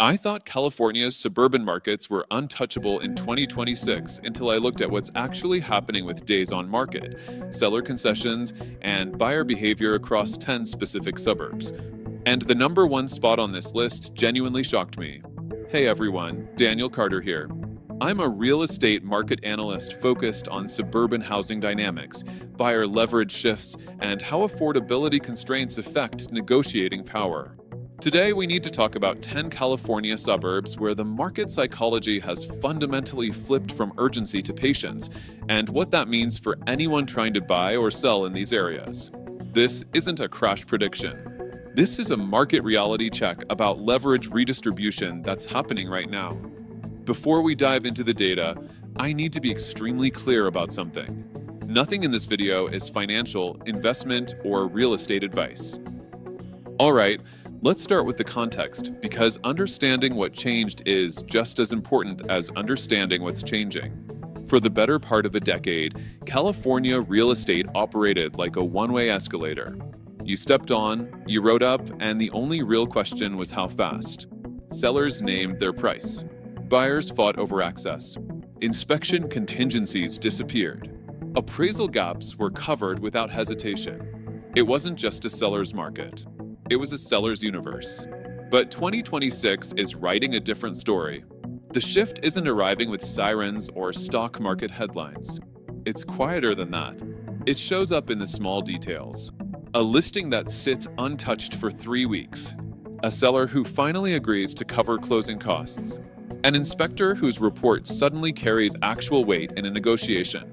I thought California's suburban markets were untouchable in 2026 until I looked at what's actually happening with days on market, seller concessions, and buyer behavior across 10 specific suburbs. And the number one spot on this list genuinely shocked me. Hey everyone, Daniel Carter here. I'm a real estate market analyst focused on suburban housing dynamics, buyer leverage shifts, and how affordability constraints affect negotiating power. Today, we need to talk about 10 California suburbs where the market psychology has fundamentally flipped from urgency to patience, and what that means for anyone trying to buy or sell in these areas. This isn't a crash prediction. This is a market reality check about leverage redistribution that's happening right now. Before we dive into the data, I need to be extremely clear about something. Nothing in this video is financial, investment, or real estate advice. All right. Let's start with the context, because understanding what changed is just as important as understanding what's changing. For the better part of a decade, California real estate operated like a one-way escalator. You stepped on, you rode up, and the only real question was how fast. Sellers named their price. Buyers fought over access. Inspection contingencies disappeared. Appraisal gaps were covered without hesitation. It wasn't just a seller's market. It was a seller's universe. But 2026 is writing a different story. The shift isn't arriving with sirens or stock market headlines. It's quieter than that. It shows up in the small details. A listing that sits untouched for 3 weeks. A seller who finally agrees to cover closing costs. An inspector whose report suddenly carries actual weight in a negotiation.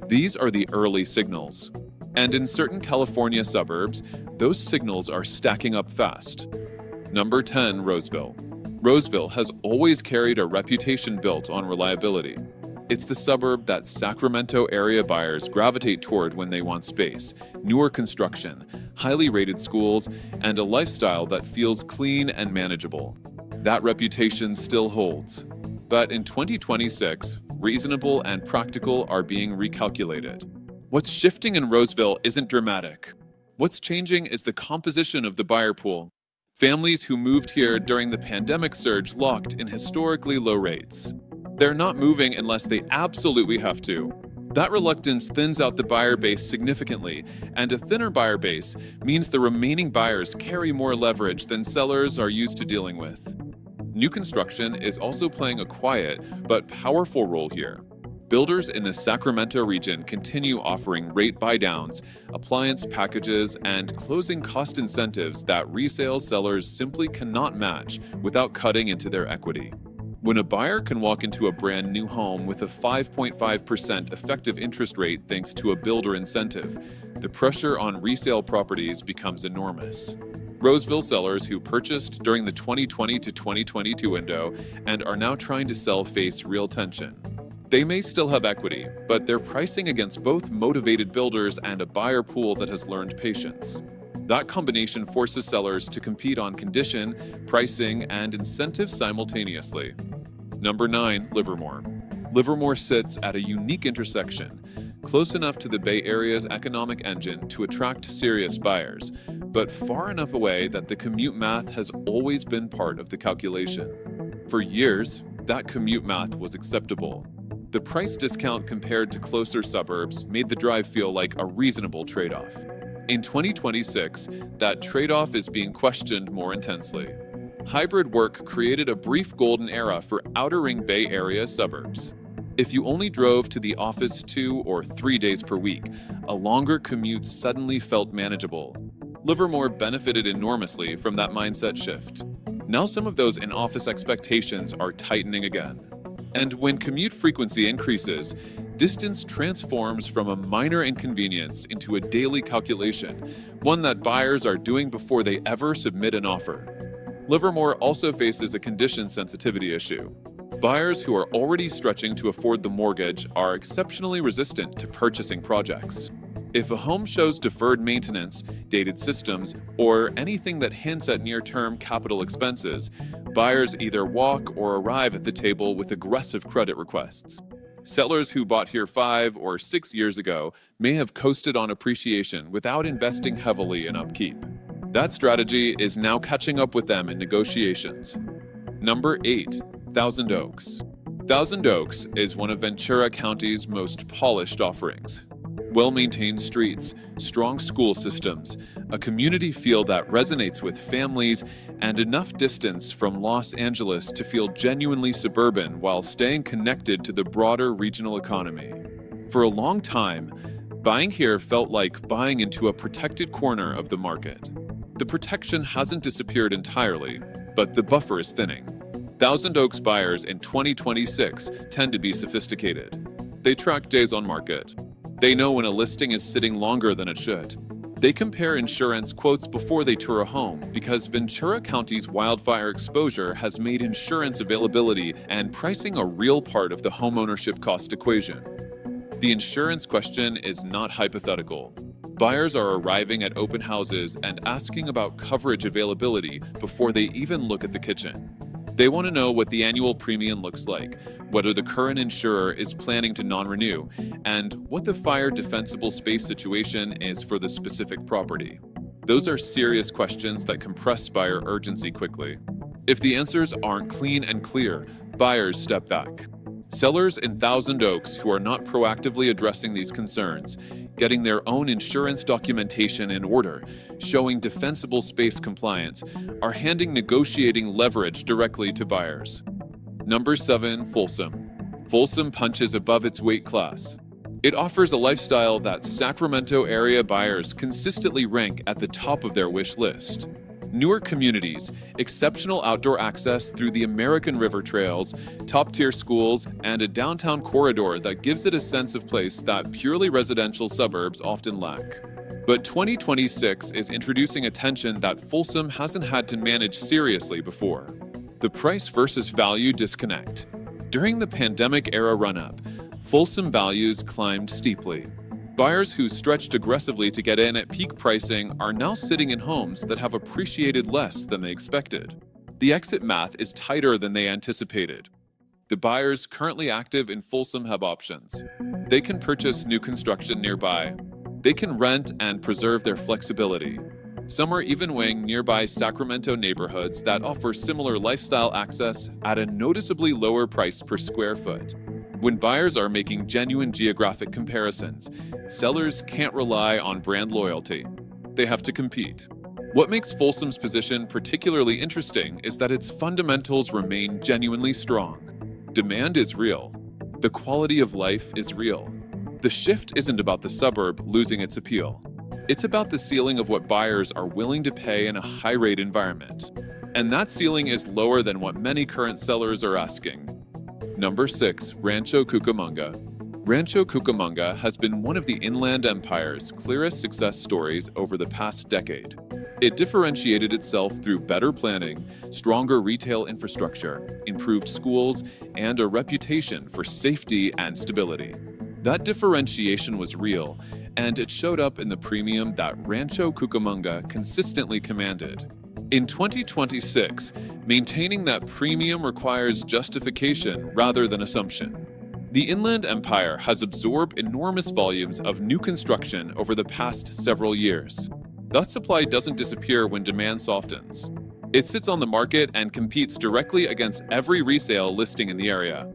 These are the early signals. And in certain California suburbs, those signals are stacking up fast. Number 10, Roseville. Roseville has always carried a reputation built on reliability. It's the suburb that Sacramento area buyers gravitate toward when they want space, newer construction, highly rated schools, and a lifestyle that feels clean and manageable. That reputation still holds. But in 2026, reasonable and practical are being recalculated. What's shifting in Roseville isn't dramatic. What's changing is the composition of the buyer pool. Families who moved here during the pandemic surge locked in historically low rates. They're not moving unless they absolutely have to. That reluctance thins out the buyer base significantly, and a thinner buyer base means the remaining buyers carry more leverage than sellers are used to dealing with. New construction is also playing a quiet but powerful role here. Builders in the Sacramento region continue offering rate buydowns, appliance packages, and closing cost incentives that resale sellers simply cannot match without cutting into their equity. When a buyer can walk into a brand new home with a 5.5% effective interest rate thanks to a builder incentive, the pressure on resale properties becomes enormous. Roseville sellers who purchased during the 2020 to 2022 window and are now trying to sell face real tension. They may still have equity, but they're pricing against both motivated builders and a buyer pool that has learned patience. That combination forces sellers to compete on condition, pricing, and incentives simultaneously. Number 9, Livermore. Livermore sits at a unique intersection, close enough to the Bay Area's economic engine to attract serious buyers, but far enough away that the commute math has always been part of the calculation. For years, that commute math was acceptable. The price discount compared to closer suburbs made the drive feel like a reasonable trade-off. In 2026, that trade-off is being questioned more intensely. Hybrid work created a brief golden era for outer ring Bay Area suburbs. If you only drove to the office 2 or 3 days per week, a longer commute suddenly felt manageable. Livermore benefited enormously from that mindset shift. Now some of those in-office expectations are tightening again. And when commute frequency increases, distance transforms from a minor inconvenience into a daily calculation, one that buyers are doing before they ever submit an offer. Livermore also faces a condition sensitivity issue. Buyers who are already stretching to afford the mortgage are exceptionally resistant to purchasing projects. If a home shows deferred maintenance, dated systems, or anything that hints at near-term capital expenses, buyers either walk or arrive at the table with aggressive credit requests. Sellers who bought here 5 or 6 years ago may have coasted on appreciation without investing heavily in upkeep. That strategy is now catching up with them in negotiations. Number 8. Thousand Oaks. Thousand Oaks is one of Ventura County's most polished offerings. Well-maintained streets, strong school systems, a community feel that resonates with families, and enough distance from Los Angeles to feel genuinely suburban while staying connected to the broader regional economy. For a long time, buying here felt like buying into a protected corner of the market. The protection hasn't disappeared entirely, but the buffer is thinning. Thousand Oaks buyers in 2026 tend to be sophisticated. They track days on market. They know when a listing is sitting longer than it should. They compare insurance quotes before they tour a home because Ventura County's wildfire exposure has made insurance availability and pricing a real part of the homeownership cost equation. The insurance question is not hypothetical. Buyers are arriving at open houses and asking about coverage availability before they even look at the kitchen. They want to know what the annual premium looks like, whether the current insurer is planning to non-renew, and what the fire defensible space situation is for the specific property. Those are serious questions that compress buyer urgency quickly. If the answers aren't clean and clear, buyers step back. Sellers in Thousand Oaks who are not proactively addressing these concerns, getting their own insurance documentation in order, showing defensible space compliance, are handing negotiating leverage directly to buyers. Number 7. Folsom. Folsom punches above its weight class. It offers a lifestyle that Sacramento area buyers consistently rank at the top of their wish list. Newer communities, exceptional outdoor access through the American River trails, top-tier schools, and a downtown corridor that gives it a sense of place that purely residential suburbs often lack. But 2026 is introducing a tension that Folsom hasn't had to manage seriously before: the price versus value disconnect. During the pandemic-era run-up, Folsom values climbed steeply. Buyers who stretched aggressively to get in at peak pricing are now sitting in homes that have appreciated less than they expected. The exit math is tighter than they anticipated. The buyers currently active in Folsom have options. They can purchase new construction nearby. They can rent and preserve their flexibility. Some are even weighing nearby Sacramento neighborhoods that offer similar lifestyle access at a noticeably lower price per square foot. When buyers are making genuine geographic comparisons, sellers can't rely on brand loyalty. They have to compete. What makes Folsom's position particularly interesting is that its fundamentals remain genuinely strong. Demand is real. The quality of life is real. The shift isn't about the suburb losing its appeal. It's about the ceiling of what buyers are willing to pay in a high-rate environment. And that ceiling is lower than what many current sellers are asking. Number 6. Rancho Cucamonga. Rancho Cucamonga has been one of the Inland Empire's clearest success stories over the past decade. It differentiated itself through better planning, stronger retail infrastructure, improved schools, and a reputation for safety and stability. That differentiation was real, and it showed up in the premium that Rancho Cucamonga consistently commanded. In 2026, maintaining that premium requires justification rather than assumption. The Inland Empire has absorbed enormous volumes of new construction over the past several years. That supply doesn't disappear when demand softens. It sits on the market and competes directly against every resale listing in the area.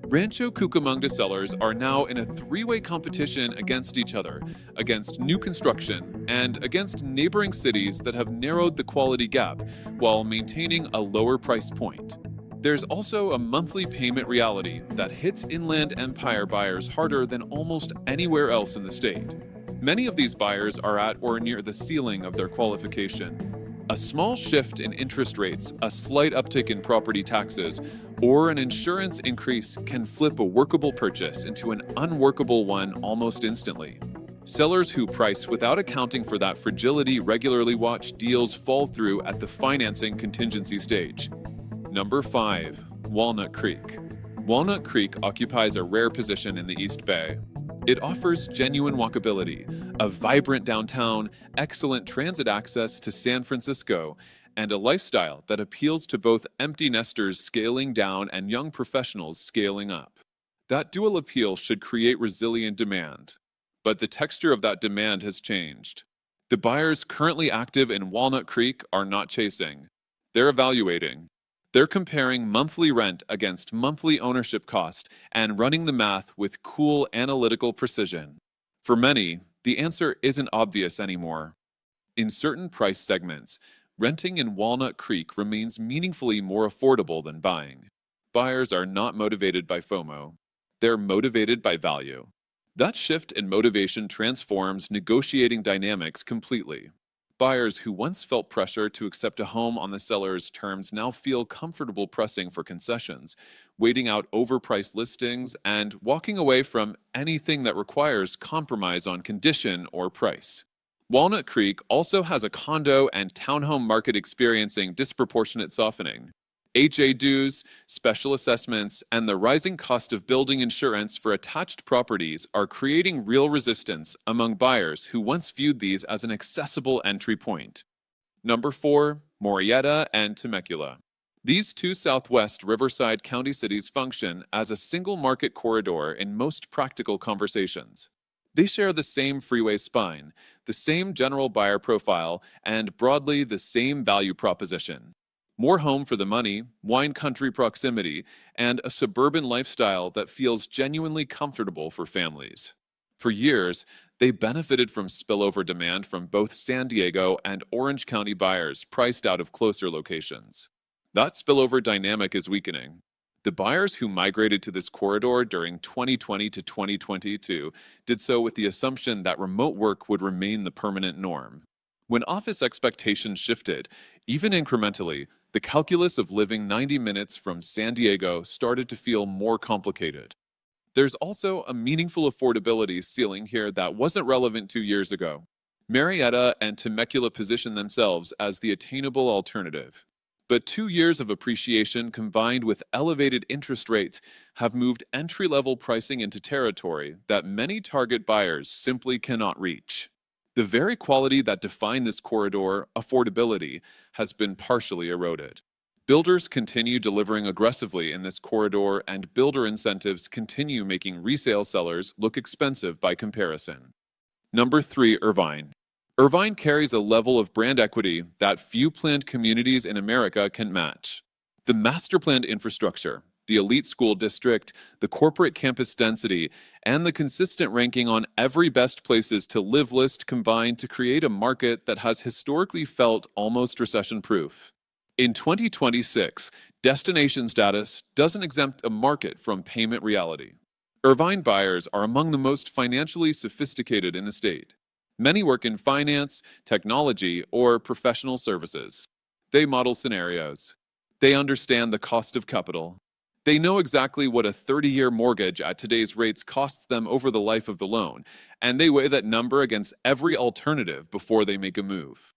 Rancho Cucamonga sellers are now in a three-way competition against each other, against new construction, and against neighboring cities that have narrowed the quality gap while maintaining a lower price point. There's also a monthly payment reality that hits Inland Empire buyers harder than almost anywhere else in the state. Many of these buyers are at or near the ceiling of their qualification. A small shift in interest rates, a slight uptick in property taxes, or an insurance increase can flip a workable purchase into an unworkable one almost instantly. Sellers who price without accounting for that fragility regularly watch deals fall through at the financing contingency stage. Number 5. Walnut Creek. Walnut Creek occupies a rare position in the East Bay. It offers genuine walkability, a vibrant downtown, excellent transit access to San Francisco, and a lifestyle that appeals to both empty nesters scaling down and young professionals scaling up. That dual appeal should create resilient demand. But the texture of that demand has changed. The buyers currently active in Walnut Creek are not chasing. They're evaluating. They're comparing monthly rent against monthly ownership cost and running the math with cool analytical precision. For many, the answer isn't obvious anymore. In certain price segments, renting in Walnut Creek remains meaningfully more affordable than buying. Buyers are not motivated by FOMO, they're motivated by value. That shift in motivation transforms negotiating dynamics completely. Buyers who once felt pressure to accept a home on the seller's terms now feel comfortable pressing for concessions, waiting out overpriced listings, and walking away from anything that requires compromise on condition or price. Walnut Creek also has a condo and townhome market experiencing disproportionate softening. HA dues, special assessments, and the rising cost of building insurance for attached properties are creating real resistance among buyers who once viewed these as an accessible entry point. Number 4, Murrieta and Temecula. These two southwest Riverside County cities function as a single market corridor in most practical conversations. They share the same freeway spine, the same general buyer profile, and broadly the same value proposition. More home for the money, wine country proximity, and a suburban lifestyle that feels genuinely comfortable for families. For years, they benefited from spillover demand from both San Diego and Orange County buyers priced out of closer locations. That spillover dynamic is weakening. The buyers who migrated to this corridor during 2020 to 2022 did so with the assumption that remote work would remain the permanent norm. When office expectations shifted, even incrementally, the calculus of living 90 minutes from San Diego started to feel more complicated. There's also a meaningful affordability ceiling here that wasn't relevant 2 years ago. Murrieta and Temecula position themselves as the attainable alternative. But 2 years of appreciation combined with elevated interest rates have moved entry-level pricing into territory that many target buyers simply cannot reach. The very quality that defined this corridor, affordability, has been partially eroded. Builders continue delivering aggressively in this corridor, and builder incentives continue making resale sellers look expensive by comparison. Number 3, Irvine. Irvine carries a level of brand equity that few planned communities in America can match. The master-planned infrastructure, the elite school district, the corporate campus density, and the consistent ranking on every best places to live list combine to create a market that has historically felt almost recession-proof. In 2026, destination status doesn't exempt a market from payment reality. Irvine buyers are among the most financially sophisticated in the state. Many work in finance, technology, or professional services. They model scenarios. They understand the cost of capital. They know exactly what a 30-year mortgage at today's rates costs them over the life of the loan, and they weigh that number against every alternative before they make a move.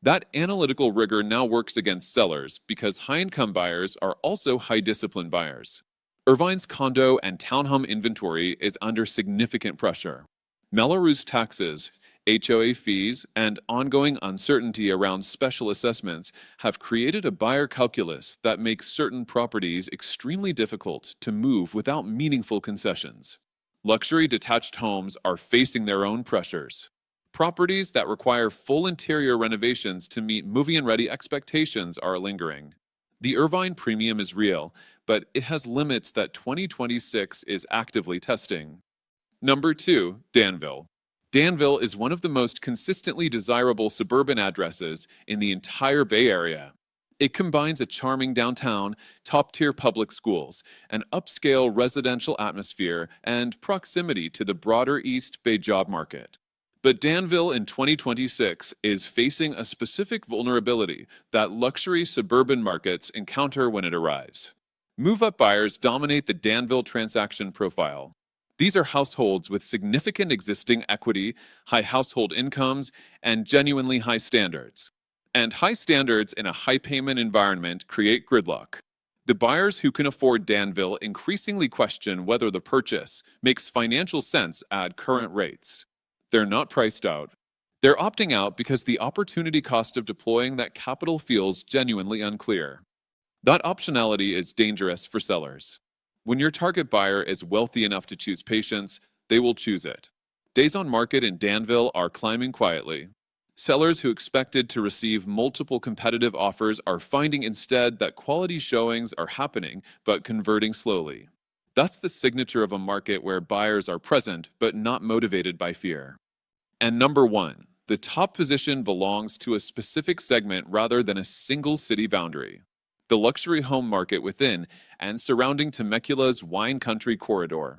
That analytical rigor now works against sellers because high-income buyers are also high-discipline buyers. Irvine's condo and townhome inventory is under significant pressure. Melrose taxes, HOA fees, and ongoing uncertainty around special assessments have created a buyer calculus that makes certain properties extremely difficult to move without meaningful concessions. Luxury detached homes are facing their own pressures. Properties that require full interior renovations to meet move-in-ready expectations are lingering. The Irvine premium is real, but it has limits that 2026 is actively testing. Number 2, Danville. Danville is one of the most consistently desirable suburban addresses in the entire Bay Area. It combines a charming downtown, top-tier public schools, an upscale residential atmosphere, and proximity to the broader East Bay job market. But Danville in 2026 is facing a specific vulnerability that luxury suburban markets encounter when it arrives. Move-up buyers dominate the Danville transaction profile. These are households with significant existing equity, high household incomes, and genuinely high standards. And high standards in a high-payment environment create gridlock. The buyers who can afford Danville increasingly question whether the purchase makes financial sense at current rates. They're not priced out. They're opting out because the opportunity cost of deploying that capital feels genuinely unclear. That optionality is dangerous for sellers. When your target buyer is wealthy enough to choose patience, they will choose it. Days on market in Danville are climbing quietly. Sellers who expected to receive multiple competitive offers are finding instead that quality showings are happening but converting slowly. That's the signature of a market where buyers are present but not motivated by fear. And number one, the top position belongs to a specific segment rather than a single city boundary. The luxury home market within and surrounding Temecula's wine country corridor.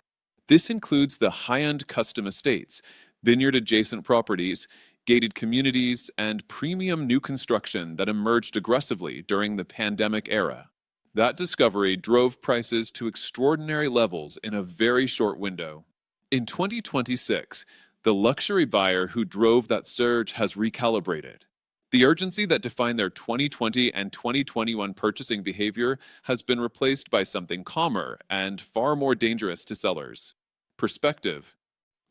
This includes the high-end custom estates, vineyard-adjacent properties, gated communities, and premium new construction that emerged aggressively during the pandemic era. That discovery drove prices to extraordinary levels in a very short window. In 2026, the luxury buyer who drove that surge has recalibrated. The urgency that defined their 2020 and 2021 purchasing behavior has been replaced by something calmer and far more dangerous to sellers: perspective.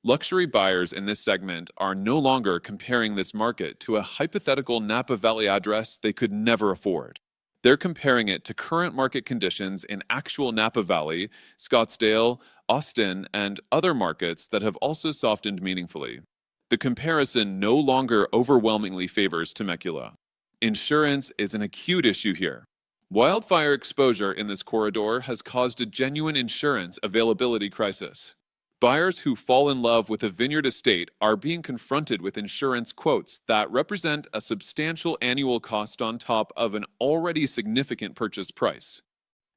Luxury buyers in this segment are no longer comparing this market to a hypothetical Napa Valley address they could never afford. They're comparing it to current market conditions in actual Napa Valley, Scottsdale, Austin, and other markets that have also softened meaningfully. The comparison no longer overwhelmingly favors Temecula. Insurance is an acute issue here. Wildfire exposure in this corridor has caused a genuine insurance availability crisis. Buyers who fall in love with a vineyard estate are being confronted with insurance quotes that represent a substantial annual cost on top of an already significant purchase price.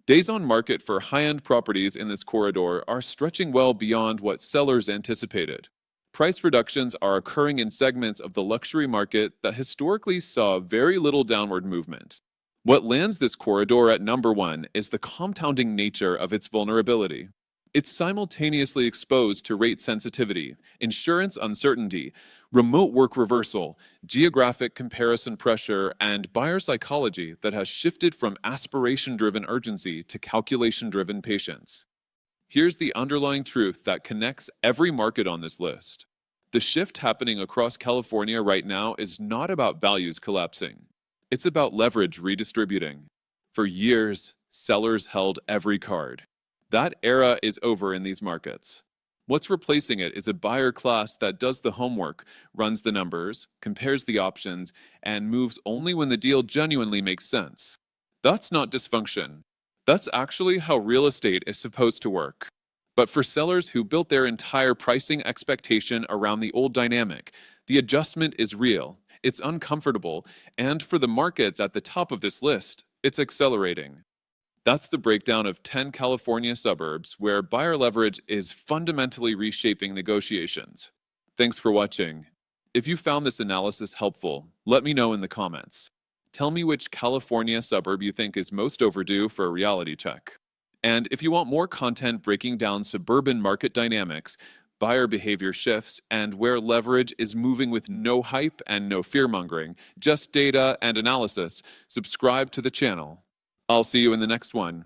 Days on market for high-end properties in this corridor are stretching well beyond what sellers anticipated. Price reductions are occurring in segments of the luxury market that historically saw very little downward movement. What lands this corridor at number one is the compounding nature of its vulnerability. It's simultaneously exposed to rate sensitivity, insurance uncertainty, remote work reversal, geographic comparison pressure, and buyer psychology that has shifted from aspiration-driven urgency to calculation-driven patience. Here's the underlying truth that connects every market on this list. The shift happening across California right now is not about values collapsing. It's about leverage redistributing. For years, sellers held every card. That era is over in these markets. What's replacing it is a buyer class that does the homework, runs the numbers, compares the options, and moves only when the deal genuinely makes sense. That's not dysfunction. That's actually how real estate is supposed to work. But for sellers who built their entire pricing expectation around the old dynamic, the adjustment is real, it's uncomfortable, and for the markets at the top of this list, it's accelerating. That's the breakdown of 10 California suburbs where buyer leverage is fundamentally reshaping negotiations. Thanks for watching. If you found this analysis helpful, let me know in the comments. Tell me which California suburb you think is most overdue for a reality check. And if you want more content breaking down suburban market dynamics, buyer behavior shifts, and where leverage is moving with no hype and no fear-mongering, just data and analysis, subscribe to the channel. I'll see you in the next one.